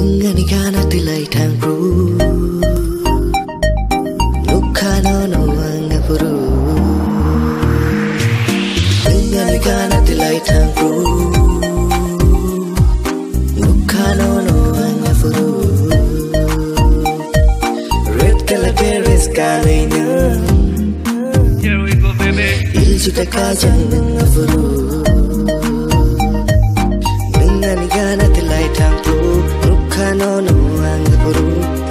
Dengan ikana tilai tangkru Nukhano no angapuru Dengan ikana tilai tangkru Nukhano no angapuru Red color terrace kalainya Here we go baby Iljuta kajang angapuru Dengan ikana tilai tangkru Nukhano no angapuru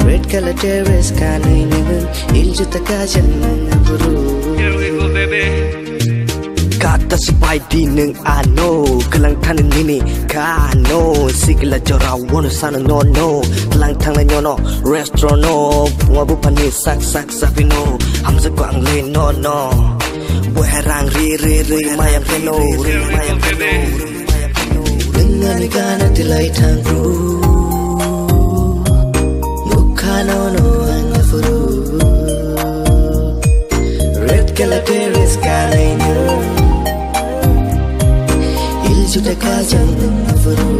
Red color terrace kalainya Iljuta kajang angapuru Here we go baby Kata sepai di neng ano Kelang tangan ini kano Sigla jora wono sana no Kelang tangan nyono Restrono Bunga bupani sak sapino Hamza kuang le no Buherang ri mayam reno mayam reno Dengan ikana tilai tangkru Nukhano no angapuru Red color terrace kalainya Iljuta kajang angapuru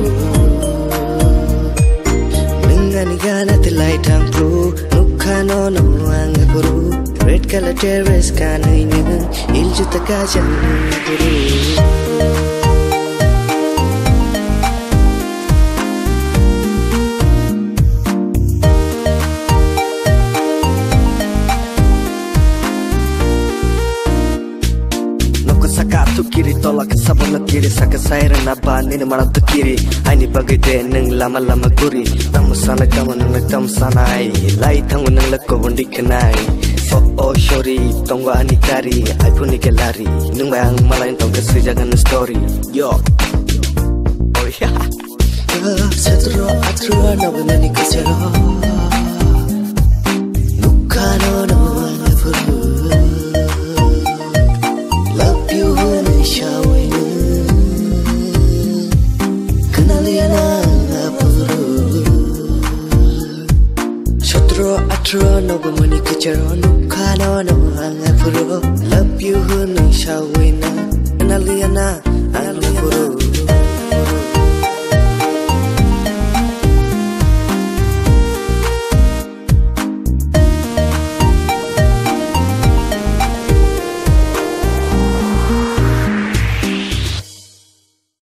Dengan ikana tilai tangkru Nukhano no angapuru Red color terrace kalainya Iljuta kajang angapuru Saka tu kiri tolak sabun kiri saka saira naba nini malam tu kiri Aini bagai de neng lama guri Tamu sana kamu neng tamu sana ai Lai tangu neng lako bondi kenai Oh shori tonggo ani kari Ai puni ke lari Neng bayang malain tong kesejagan story Yo Oh ya Setro atro nabu nani kesero Nukhano no angapuru Atro no bumani kechero Nukhano no angapuru Love you hunu shawina Naliana